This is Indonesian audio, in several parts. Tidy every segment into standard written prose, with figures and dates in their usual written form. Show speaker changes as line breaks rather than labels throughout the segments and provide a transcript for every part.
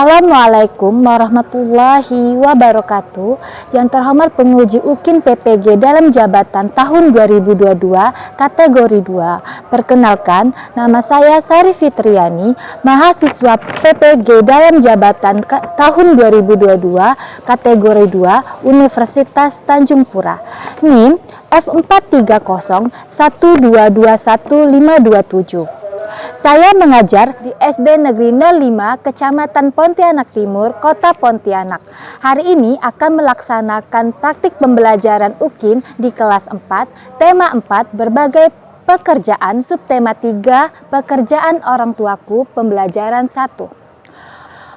Assalamualaikum warahmatullahi wabarakatuh. Yang terhormat penguji UKIN PPG dalam jabatan tahun 2022 kategori 2. Perkenalkan, nama saya Sari Fitriani, mahasiswa PPG dalam jabatan tahun 2022 kategori 2 Universitas Tanjung Pura. NIM F4301221527. Saya mengajar di SD Negeri 05 Kecamatan Pontianak Timur, Kota Pontianak. Hari ini akan melaksanakan praktik pembelajaran UKIN di kelas 4, tema 4, berbagai pekerjaan, subtema 3, pekerjaan orang tuaku, pembelajaran 1.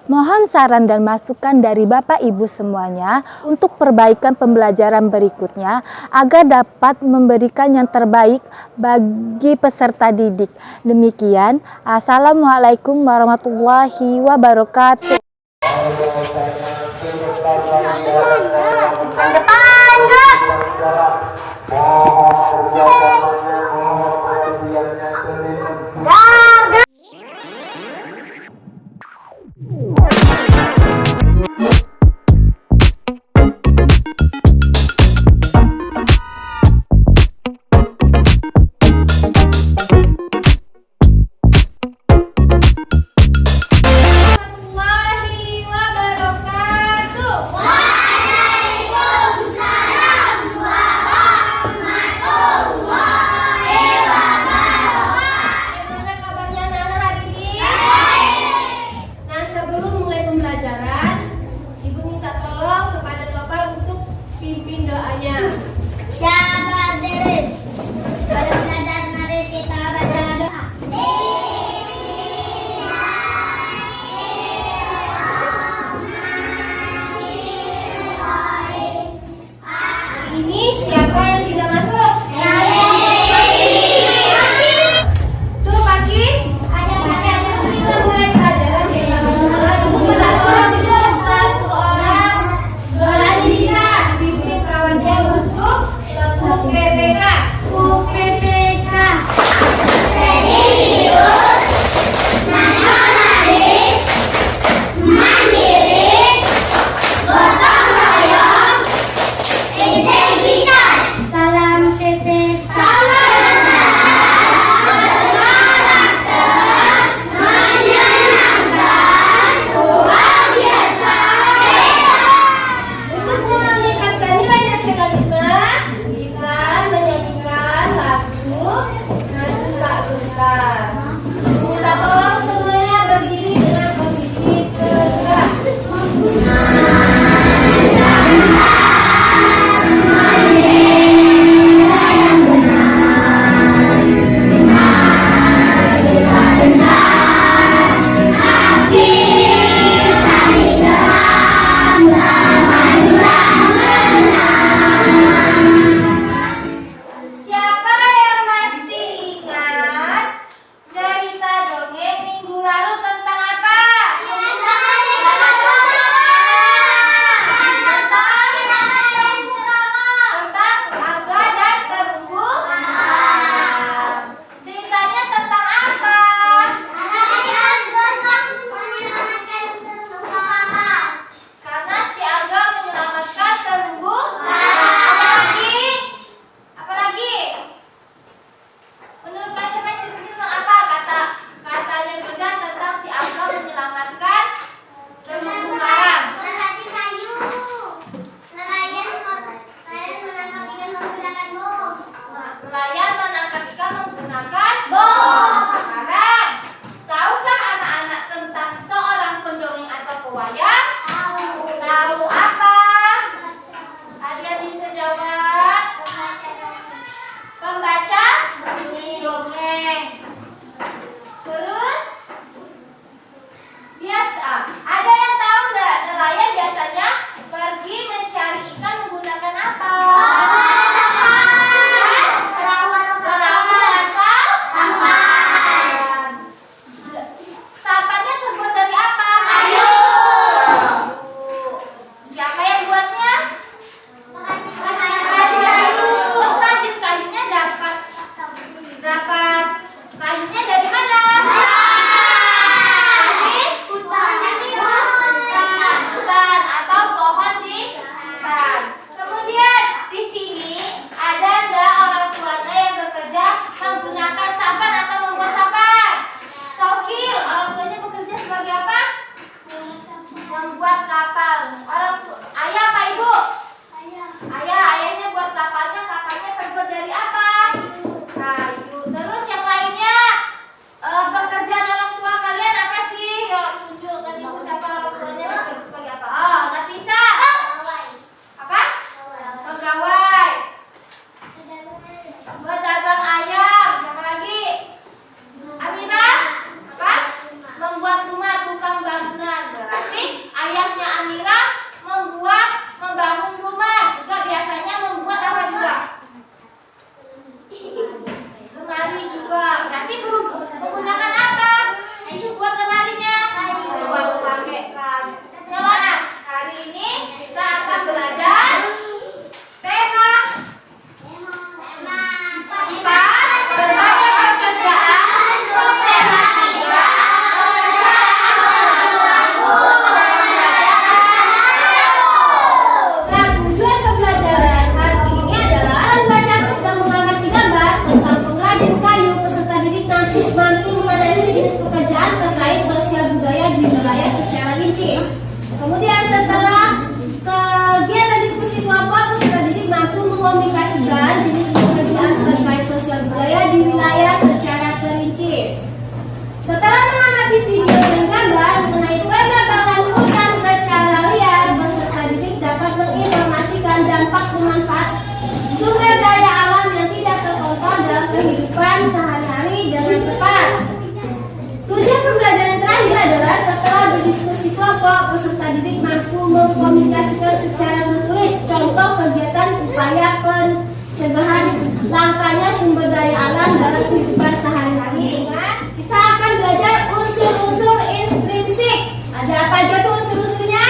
Mohon saran dan masukan dari Bapak Ibu semuanya untuk perbaikan pembelajaran berikutnya agar dapat memberikan yang terbaik bagi peserta didik. Demikian, Assalamualaikum warahmatullahi wabarakatuh.
menjelaskan jenis pekerjaan terkait sosial budaya di wilayah secara terinci. Setelah mengamati video dan gambar mengenai penerbangan hutan secara liar, peserta didik dapat menginformasikan dampak bermanfaat sumber daya alam yang tidak terkontrol dalam kehidupan sehari-hari dengan tepat. Tujuan pembelajaran terakhir adalah setelah berdiskusi kelompok, peserta didik mampu mengkomunikasikan secara tertulis contoh kegiatan upaya pencegahan langkanya sumber daya alam dalam kehidupan sehari-hari. Kita akan belajar unsur-unsur intrinsik. Ada apa aja tuh unsur-unsurnya?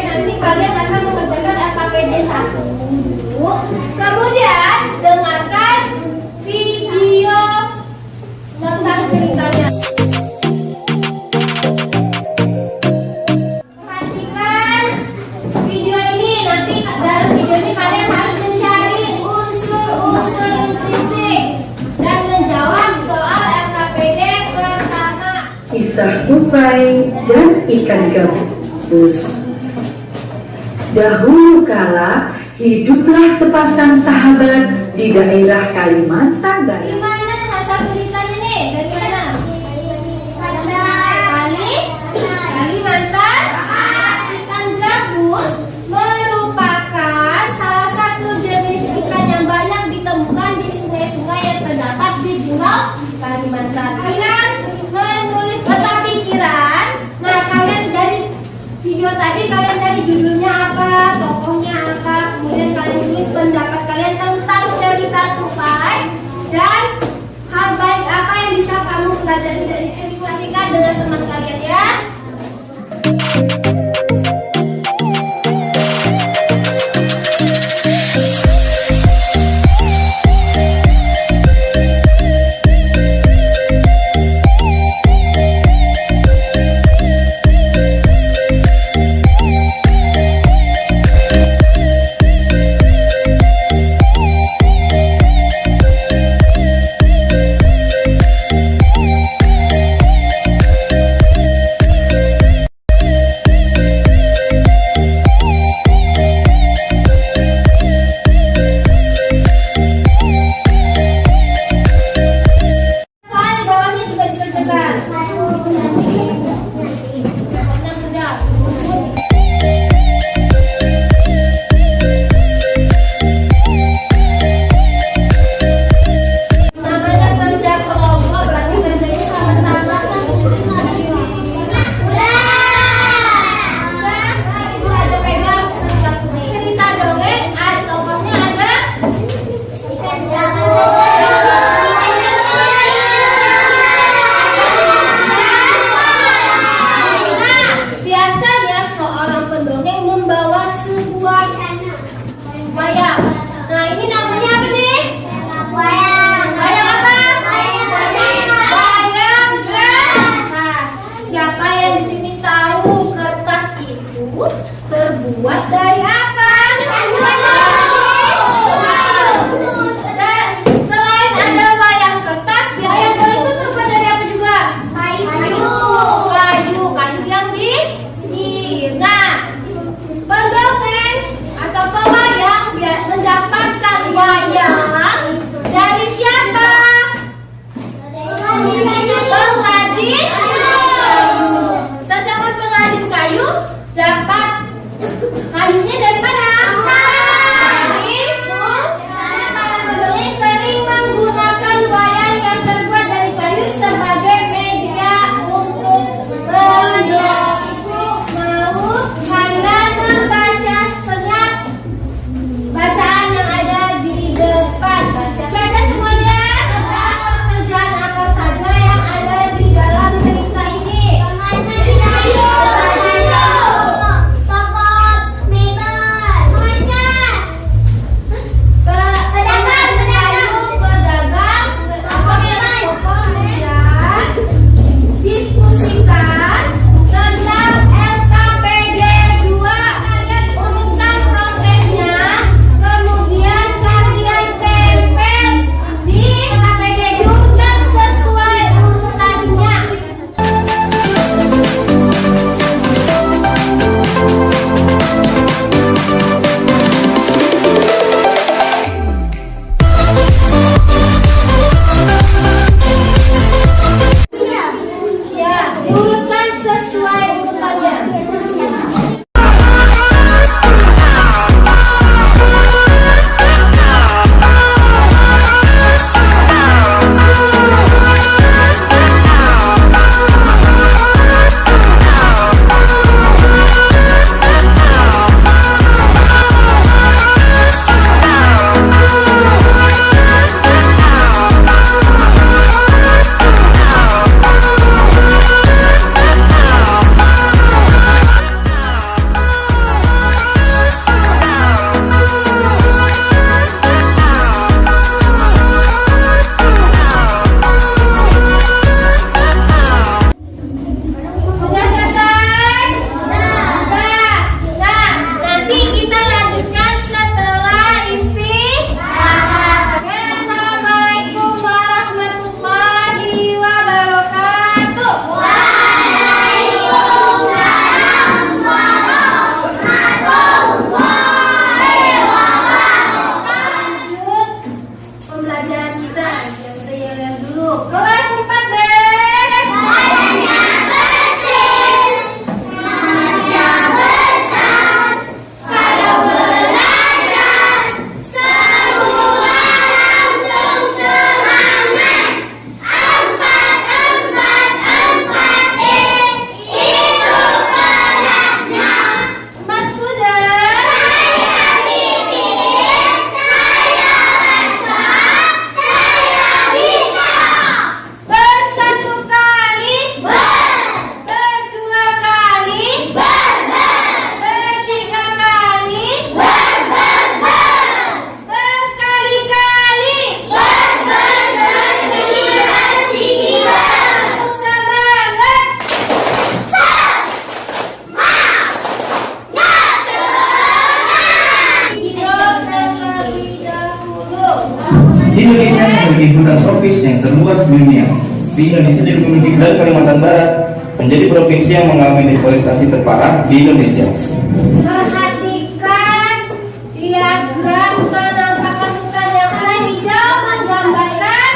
Nanti kalian akan mengerjakan LKPD 1 dulu. Kemudian dengarkan video tentang ceritanya. Perhatikan video ini. Nanti dari video ini kalian harus mencari unsur-unsur intrinsik dan menjawab soal LKPD pertama.
Kisah tupai dan ikan gabus. Dahulu kala hiduplah sepasang sahabat di daerah Kalimantan Barat.
Gimana asal ceritanya nih? Dari mana? Kalimantan. Ikan gabus merupakan salah satu jenis ikan yang banyak ditemukan di sungai-sungai yang terdapat di Pulau Kalimantan. Kalian menulis peta pikiran. Nah, kalian dari video tadi kalian cari judulnya apa, tokohnya apa, kemudian kalian tulis pendapat kalian tentang cerita tupai dan hal baik apa yang bisa kamu pelajari dari cerita dengan teman kalian ya.
Indonesia memiliki hutan tropis yang terluas di dunia. Di Indonesia juga memiliki dan Kalimantan Barat menjadi provinsi yang mengalami deforestasi terparah di Indonesia.
Perhatikan diagram penampakan hutan yang ada hijau menggambarkan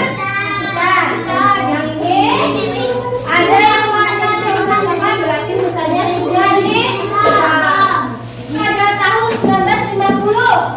hutan. Yang ini ada yang warna coklat berarti hutannya sudah ditebang. Pada tahun 1950.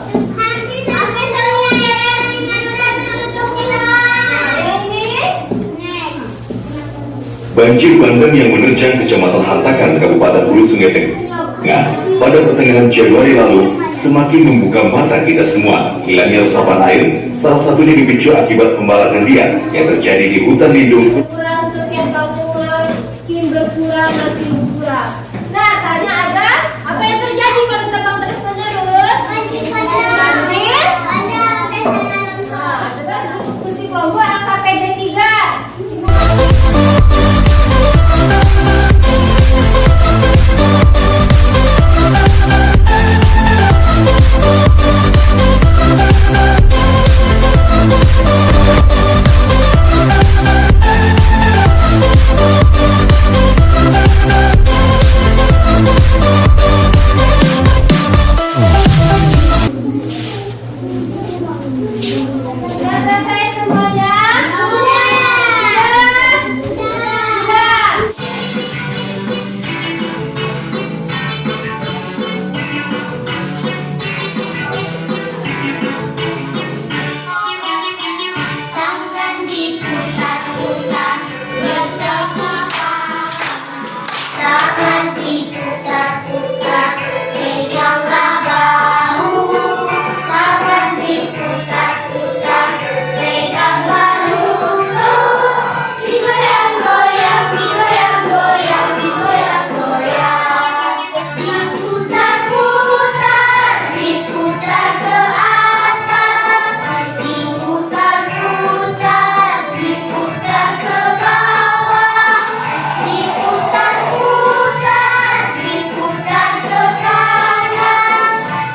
Banjir bandang yang menerjang Kecamatan Hantakan, Kabupaten Hulu Sungai Tengah pada pertengahan Januari lalu semakin membuka mata kita semua. Hilangnya resapan air salah satunya dipicu akibat pembalakan liar yang terjadi di hutan lindung.
Kurang setiap bangunan, makin berkurang, makin berkurang. Nah, tanya ada apa yang terjadi kalau ditebang terus menerus? Banjir. Nah, ada diskusi kelompok AKPD 3. Sudah selesai semuanya? Sudah.
Tangan diputar-putar, bertepuk tangan diputar-putar, peganglah bahu. Tangan diputar-putar, peganglah lutut. Digoyang-goyang, digoyang-goyang, digoyang-goyang. Diputar-putar, diputar ke atas. Diputar-putar, diputar ke bawah. Diputar-putar, diputar ke kanan.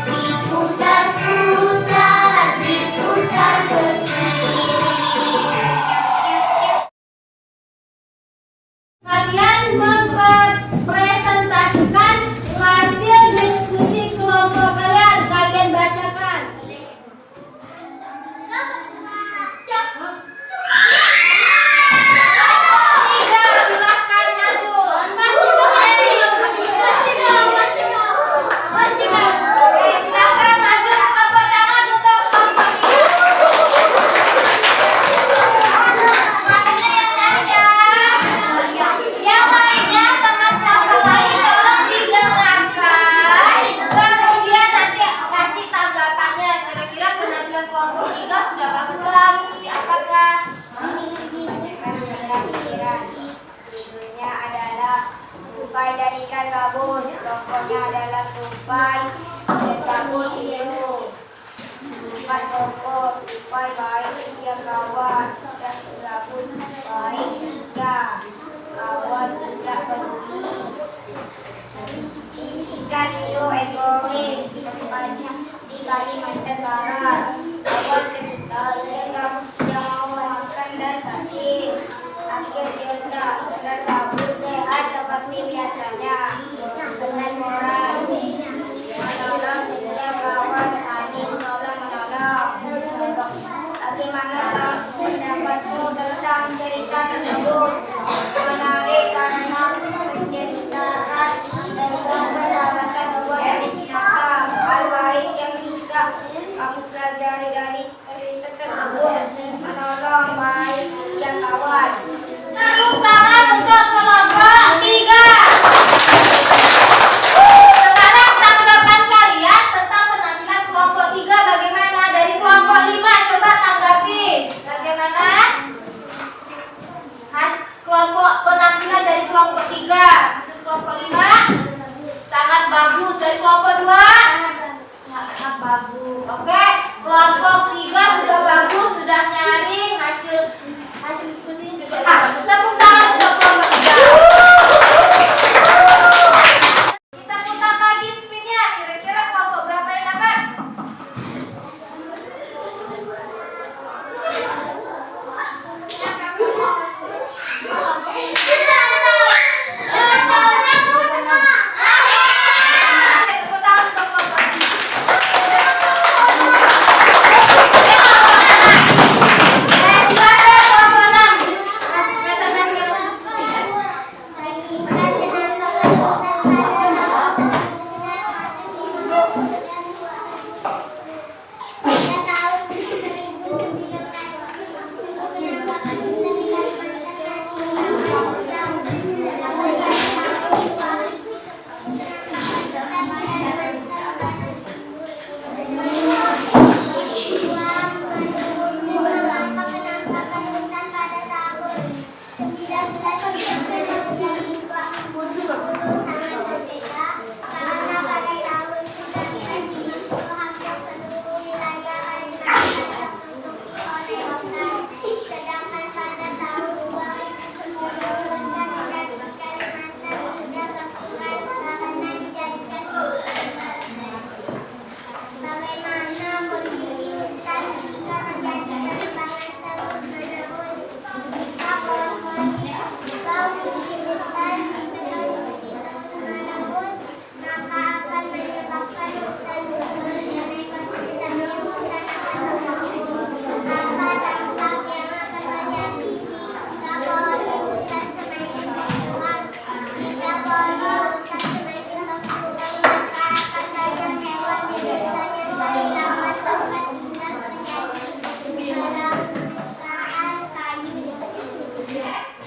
Diputar-putar, diputar ke kiri.
Kalian mempresentasikan hasil diskusi kelompok kalian. Kalian bacakan. Tiga, silakan maju. Oke, silakan maju. Tepuk tangan untuk kelompok ini. Makanya yang lainnya. Yang lainnya teman-teman lain tolong didengarkan. Kemudian nanti kasih tanggapannya. Kira-kira penampilan kelompok 3 sudah bagus belum? Seperti apakah?
Judulnya adalah tupai dan ikan gabus. Tokohnya adalah tupai dan gabus itu. Tupai tokoh, tupai baik dia kawan, dan gabus baik juga. Kawan tidak peduli. Ikan itu egois, tempatnya di Kalimantan Barat. Kawan cerita ikan gabus yang mau makan dan sakit. Akhirnya ikan gabus sehat seperti biasanya. Pesan moral, menolong setiap kawan, saling menolong. Bagaimana pendapatmu tentang cerita tersebut? Menarik karena menceritakan tentang persahabatan buat nyata. Hal baik yang bisa kamu pelajari dari cerita tersebut. Menolong baik yang kawan.
Tepuk tangan untuk kelompok 3. Sekarang tanggapan kalian tentang penampilan kelompok 3 bagaimana? Dari kelompok 5 coba tanggapi. Bagaimana? Kelompok penampilan dari kelompok 3. Kelompok 5 sangat bagus. Dari kelompok 2 sangat bagus. Oke, kelompok 3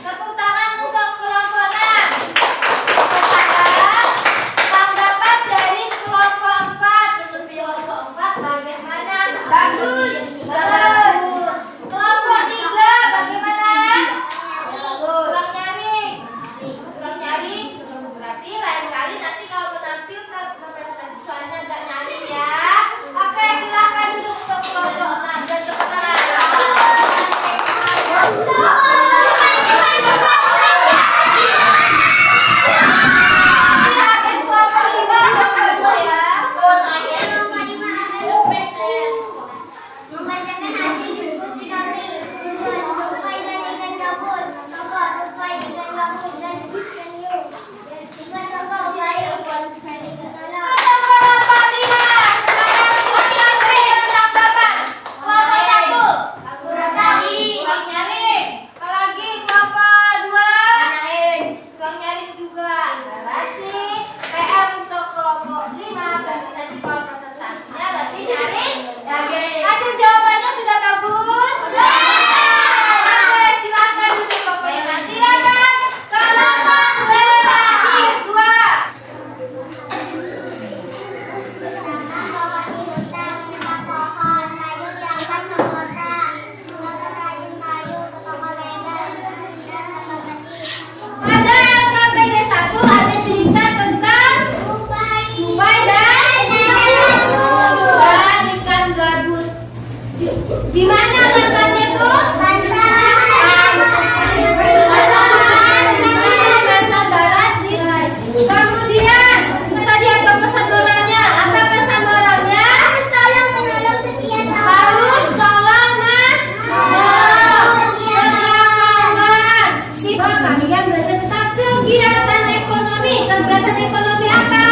Tepuk tangan untuk kelompok 6. Sekarang tanggapan dari kelompok 4. Untuk kelompok 4 bagaimana? Bagus. Bagus. Kelompok 3 bagaimana? Kurang nyaring. Kurang nyaring. Berarti lain kali nanti kalau menampilkan presentasi suaranya agak nyaring ya. Oke, silakan duduk untuk kelompok 6 dan tepuk tangan.
Membacakan hasil diskusi kami. Rupai dan ikan gabus. Tokoh rupai ikan gabus dan ikan hiu. Ikan tokoh bayi.
Ada kelompok 5. Sekarang silakan berikan tanggapan. Kelompok 1. Kurang nyaring. Apalagi kelompok 2. Kurang nyaring juga. Berarti PR untuk kelompok 5. Berarti nanti kalau presentasinya lebih nyaring. Hasil jawabannya sudah bagus. Oke, silakan duduk kelompok 5. Silakan kelompok terakhir 2.
Pertama, bawa di hutan, menebang pohon, kayu diangkat ke kota, membawa rajin kayu ke toko Medan, dan tempat mati.
Pada KPD 1 ada cerita tentang Rupai dan ikan gabus. Di mana letaknya tuh? Banten Barat. Kemudian tadi ada pesan moralnya. Apa pesan moralnya?
Harus tolong menolong setiap orang.
Harus tolong menolong kawan. Sifat kalian belajar tentang kegiatan ekonomi. Kegiatan ekonomi apa?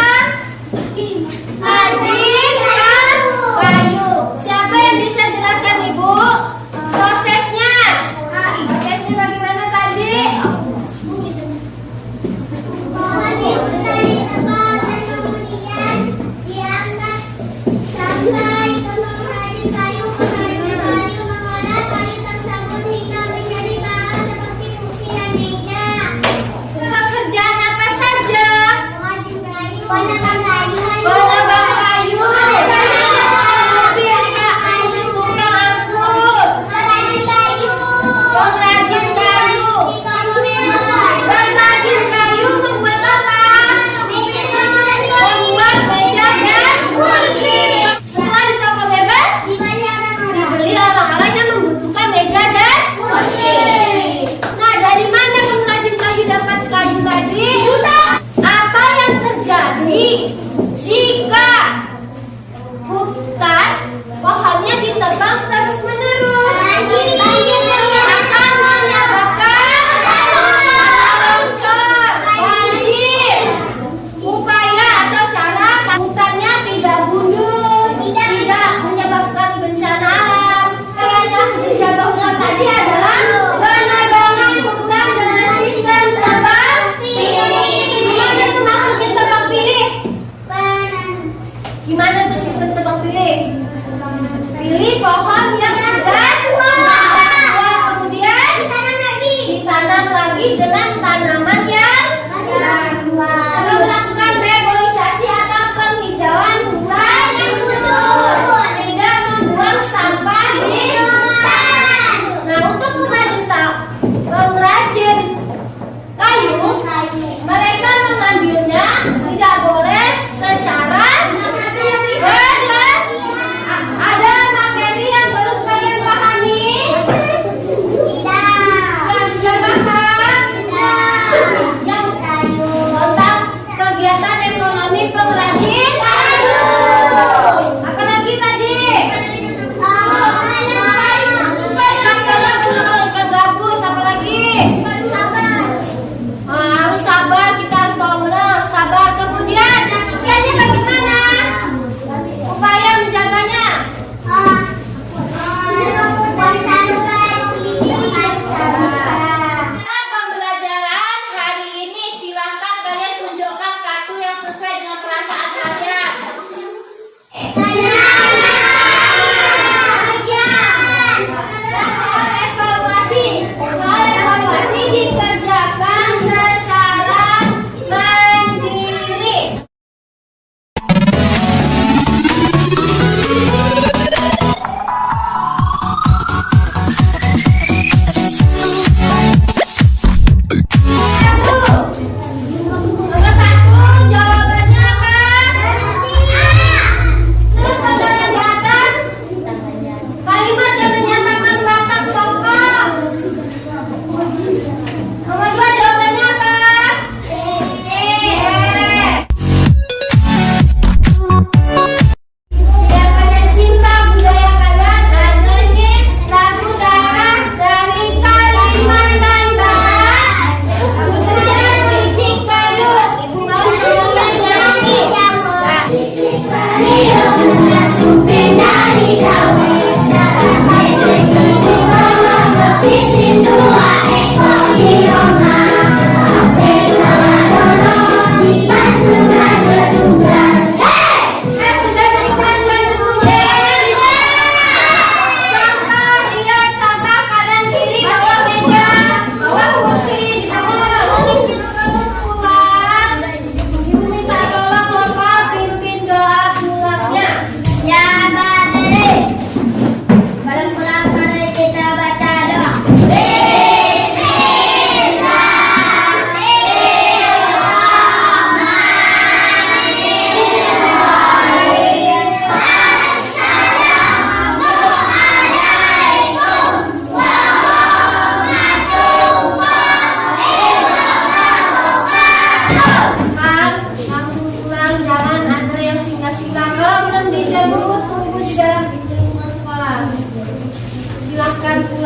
Rajin kayu. Siapa yang bisa jelaskan Ibu?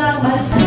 bolak-balik